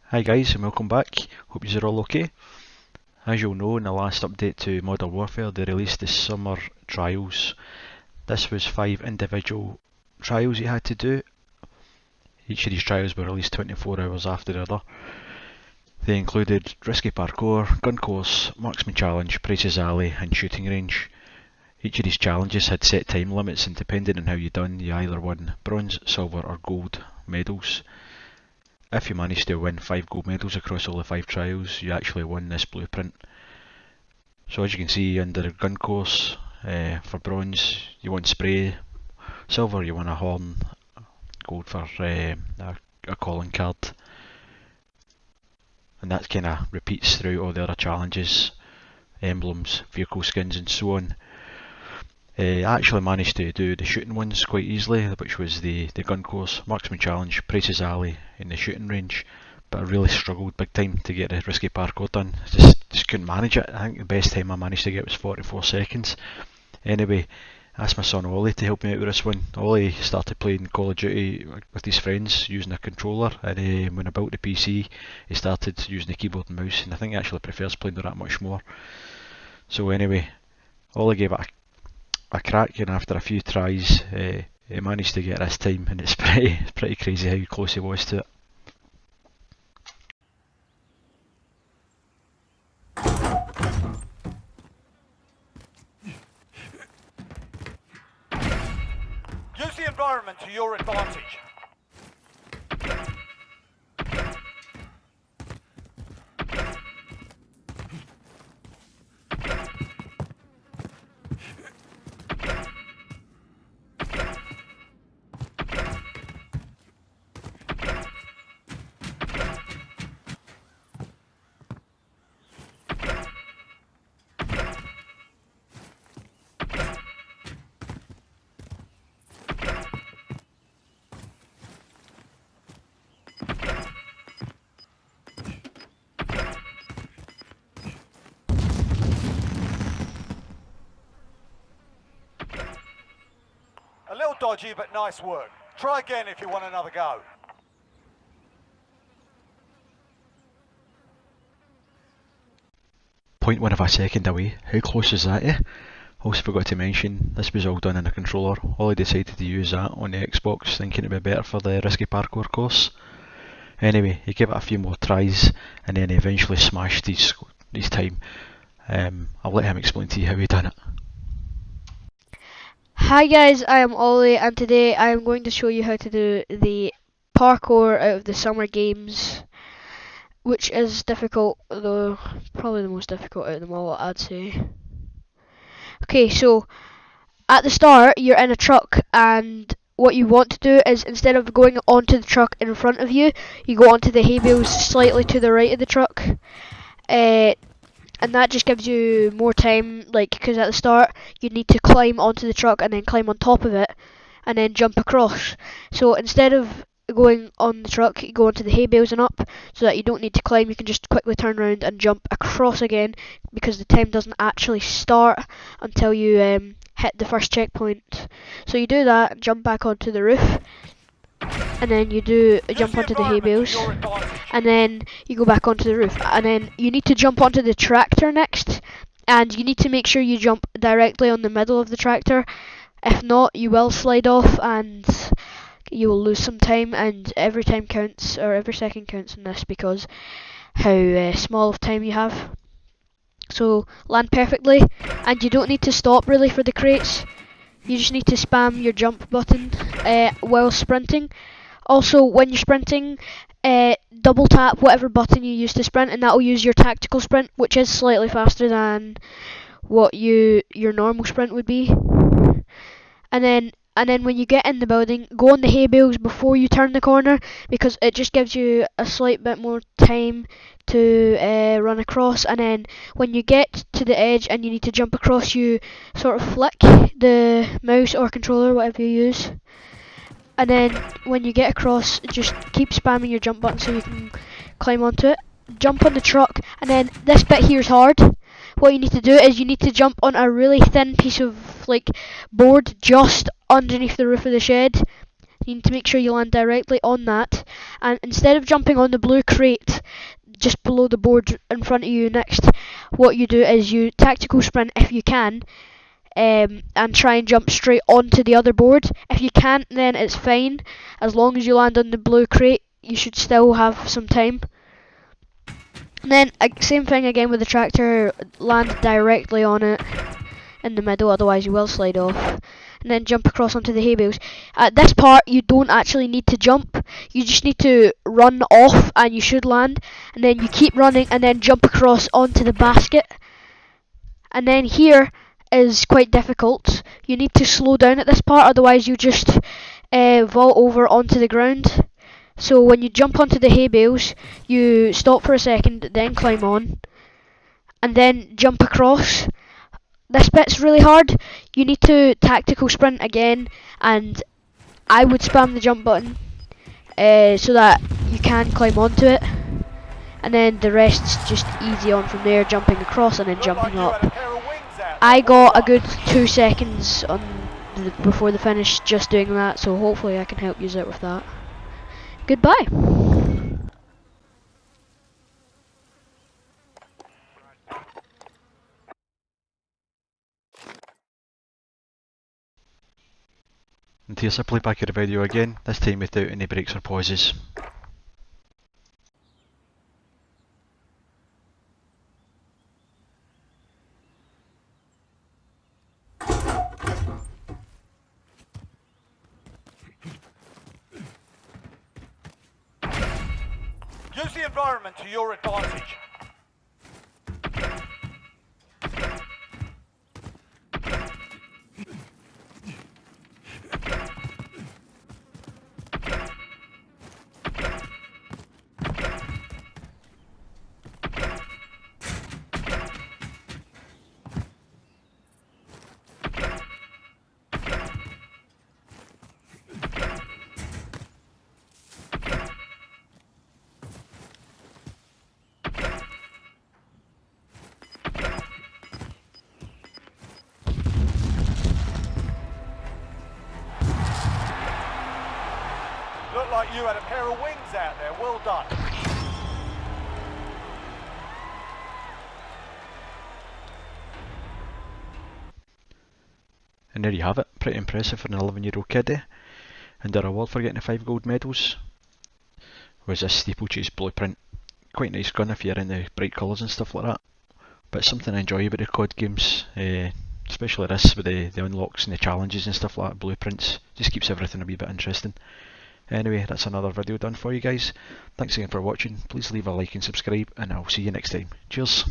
Hi guys and welcome back, hope you're all okay. As you'll know, in the last update to Modern Warfare they released the summer trials. This was 5 individual trials you had to do. Each of these trials were released 24 hours after the other. They included Risky Parkour, Gun Course, Marksman Challenge, Price's Alley and Shooting Range. Each of these challenges had set time limits and depending on how you done, you either won bronze, silver or gold medals. If you managed to win 5 gold medals across all the 5 trials, you actually won this blueprint. So as you can see under the gun course, for bronze you won spray, silver you won a horn, gold for a calling card. And that kind of repeats throughout all the other challenges, emblems, vehicle skins and so on. I actually managed to do the shooting ones quite easily, which was the gun course, marksman challenge, Price's Alley and the shooting range, but I really struggled big time to get the risky parkour done. Just couldn't manage it. I think the best time I managed to get was 44 seconds. Anyway, I asked my son Ollie to help me out with this one. Ollie started playing Call of Duty with his friends using a controller, and when I built the PC he started using the keyboard and mouse, and I think he actually prefers playing with that much more. So anyway, Ollie gave it a crack, and after a few tries he managed to get this time, and it's pretty crazy how close he was to it. Use the environment to your advantage. A little dodgy, but nice work. Try again if you want another go. .1 of a second away, how close is that, eh? Also forgot to mention, this was all done in a controller. Ollie decided to use that on the Xbox, thinking it would be better for the risky parkour course. Anyway, he gave it a few more tries and then he eventually smashed his time. I'll let him explain to you how he done it. Hi guys, I am Ollie and today I am going to show you how to do the parkour out of the summer games, which is difficult, though probably the most difficult out of them all, I'd say. Okay, so at the start you're in a truck, and what you want to do is instead of going onto the truck in front of you, you go onto the hay bales slightly to the right of the truck. And that just gives you more time, like, because at the start you need to climb onto the truck and then climb on top of it and then jump across. So instead of going on the truck, you go onto the hay bales and up, so that you don't need to climb. You can just quickly turn around and jump across again, because the time doesn't actually start until you hit the first checkpoint. So you do that, jump back onto the roof, and then you jump onto the hay bales, and then you go back onto the roof, and then you need to jump onto the tractor next, and you need to make sure you jump directly on the middle of the tractor. If not, you will slide off and you will lose some time, and every time counts, or every second counts in this, because how small of time you have. So land perfectly, and you don't need to stop really for the crates. You just need to spam your jump button while sprinting. Also, when you're sprinting, double tap whatever button you use to sprint, and that will use your tactical sprint, which is slightly faster than what your normal sprint would be. And then when you get in the building, go on the hay bales before you turn the corner, because it just gives you a slight bit more time to run across. And then when you get to the edge and you need to jump across, you sort of flick the mouse or controller, whatever you use. And then when you get across, just keep spamming your jump button so you can climb onto it. Jump on the truck, and then this bit here is hard. What you need to do is you need to jump on a really thin piece of board just underneath the roof of the shed. You need to make sure you land directly on that, and instead of jumping on the blue crate just below the board in front of you next, what you do is you tactical sprint if you can, and try and jump straight onto the other board. If you can't, then it's fine. As long as you land on the blue crate, you should still have some time. And then, same thing again with the tractor, land directly on it in the middle, otherwise you will slide off. And then jump across onto the hay bales. At this part, you don't actually need to jump, you just need to run off and you should land. And then you keep running and then jump across onto the basket. And then here is quite difficult. You need to slow down at this part, otherwise you just vault over onto the ground. So when you jump onto the hay bales, you stop for a second, then climb on, and then jump across. This bit's really hard. You need to tactical sprint again, and I would spam the jump button so that you can climb onto it. And then the rest's just easy on from there, jumping across and then jumping up. I got a good 2 seconds on before the finish just doing that, so hopefully I can help you out with that. Goodbye. And here's a playback of the video again, this time without any breaks or pauses. Use the environment to your advantage. Looked like you had a pair of wings out there. Well done. And there you have it, pretty impressive for an 11-year-old kiddie. And the reward for getting the 5 gold medals was this steeplechase blueprint. Quite nice gun if you're into bright colours and stuff like that. But something I enjoy about the COD games, especially this with the unlocks and the challenges and stuff like that, blueprints, just keeps everything a wee bit interesting. Anyway, that's another video done for you guys. Thanks again for watching. Please leave a like and subscribe, and I'll see you next time. Cheers.